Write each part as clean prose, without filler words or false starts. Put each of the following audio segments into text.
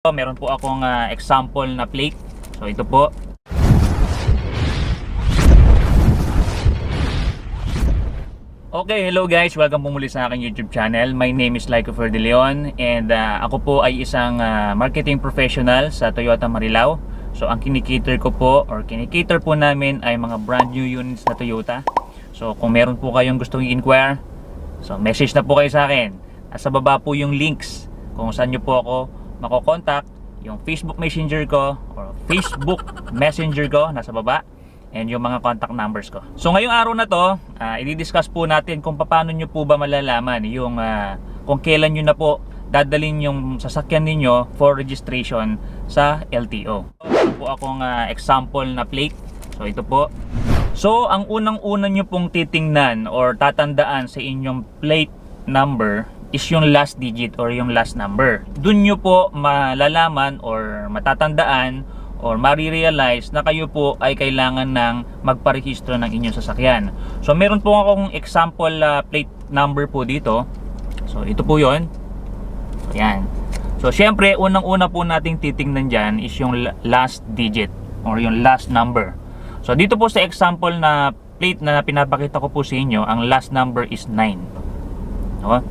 Meron po akong example na plate. So ito po. Okay, hello guys. Welcome po muli sa aking YouTube channel. My name is Lyco Fer de Leon and ako po ay isang marketing professional sa Toyota Marilao. So ang kinikater ko po or kinikater po namin ay mga brand new units na Toyota. So kung meron po kayong gustong i-inquire, so message na po kayo sa akin. Nasa baba po yung links kung saan nyo po ako makokontak, yung Facebook Messenger ko or Facebook Messenger ko nasa baba, and yung mga contact numbers ko. So ngayong araw na to, i-discuss po natin kung paano nyo po ba malalaman yung kung kailan nyo na po dadalhin yung sasakyan ninyo for registration sa LTO. Ito po akong example na plate. So ito po. So ang unang-una nyo pong titingnan or tatandaan sa inyong plate number is yung last digit or yung last number. Doon nyo po malalaman or matatandaan or marirealize na kayo po ay kailangan ng magparehistro ng inyong sasakyan. So meron po akong example plate number po dito. So ito po yon. So yan. So syempre unang-una po nating titingnan dyan is yung last digit or yung last number. So dito po sa example na plate na pinapakita ko po sa inyo, ang last number is 9. No?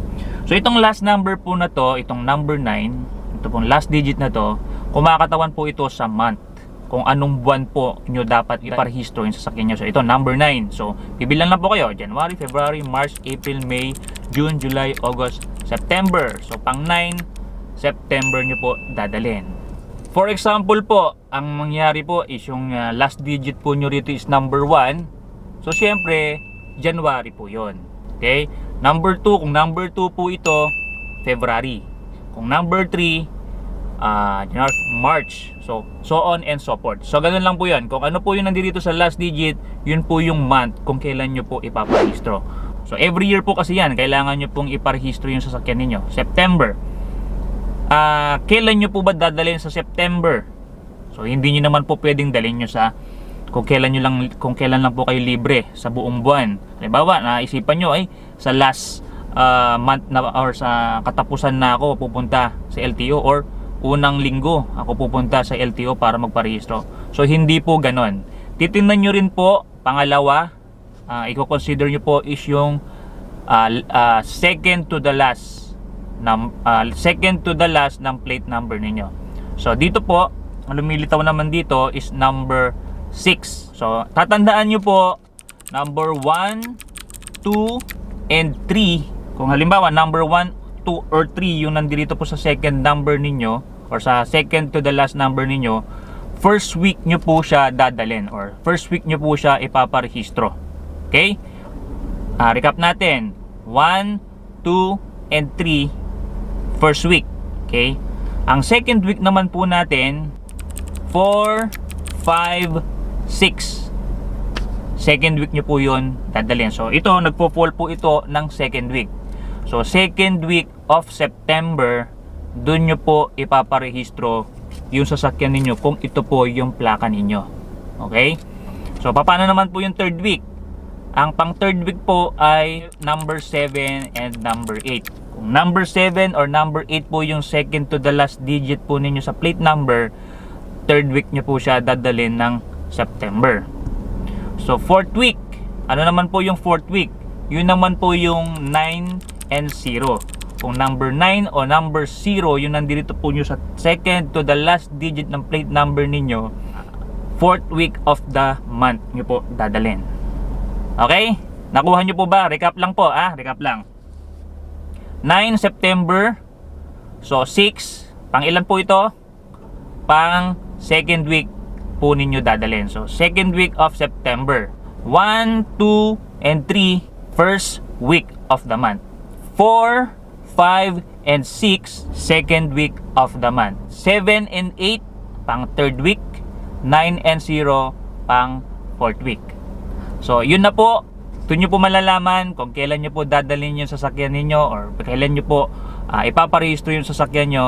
So itong last number po na to, itong number 9, ito pong last digit na to, kumakatawan po ito sa month. Kung anong buwan po nyo dapat iparehistro yung sasakyan nyo. So ito, number 9. So bibilang lang po kayo. January, February, March, April, May, June, July, August, September. So pang 9, September nyo po dadalhin. For example po, ang mangyari po is yung last digit po nyo rito is number 1. So syempre, January po yon. Okay? Number 2, kung number 2 po ito, February. Kung number 3, March. So on and so forth. So ganun lang po yan. Kung ano po yung nandito sa last digit, yun po yung month kung kailan nyo po ipaparehistro. So every year po kasi yan, kailangan nyo pong iparehistro yung sasakyan ninyo. September. Kailan nyo po ba dadalhin sa September? So hindi nyo naman po pwedeng dalhin nyo sa kung kailan lang po kayo libre sa buong buwan. Halimbawa, naisipan nyo ay sa last month na or sa katapusan na ako pupunta sa LTO or unang linggo ako pupunta sa LTO para magparehistro. So hindi po ganon. Titingnan nyo rin po, pangalawa, i-consider nyo po is yung second to the last ng plate number ninyo. So dito po, ang lumilitaw naman dito is number 6. So tatandaan nyo po number 1, 2, and 3. Kung halimbawa number 1, 2, or 3 yung nandito po sa second number ninyo or sa second to the last number ninyo, first week nyo po siya dadalhin or first week nyo po siya ipaparehistro. Okay? Recap natin. 1, 2, and 3 first week. Okay? Ang second week naman po natin 4, 5, 6. Second week nyo po yun dadalhin. So ito, nagpo-fall po ito ng second week. So second week of September, dun nyo po ipaparehistro yung sasakyan ninyo kung ito po yung plaka ninyo. Okay? So paano naman po yung third week? Ang pang third week po ay number 7 and number 8. Kung number 7 or number 8 po yung second to the last digit po ninyo sa plate number, third week nyo po siya dadalhin ng September. So fourth week, ano naman po yung fourth week? Yun naman po yung 9 and 0. Kung number 9 o number 0 yung nandito po nyo sa second to the last digit ng plate number ninyo, fourth week of the month nyo po dadalhin. Okay? Nakuha nyo po ba? Recap lang po, recap lang. 9 September. So 6, pang ilan po ito? Pang second week po ninyo dadalhin. So second week of September. 1, 2, and 3 first week of the month. 4, 5, and 6 second week of the month. 7 and 8 pang third week. 9 and 0 pang fourth week. So yun na po. Doon nyo po malalaman kung kailan nyo po dadalhin yung sasakyan ninyo or kailan nyo po ipaparehistro yung sasakyan nyo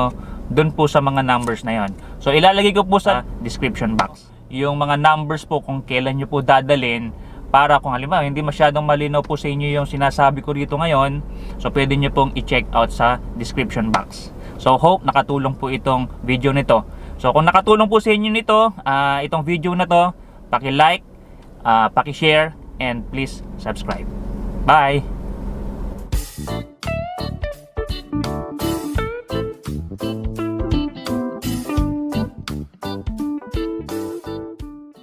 doon po sa mga numbers na yon. So ilalagay ko po sa description box yung mga numbers po kung kailan nyo po dadalhin para kung halimbawa hindi masyadong malinaw po sa inyo yung sinasabi ko rito ngayon, so pwede nyo pong i-check out sa description box. So hope nakatulong po itong video nito. So kung nakatulong po sa inyo nito, itong video na to, paki-like, paki-share, and please subscribe. Bye!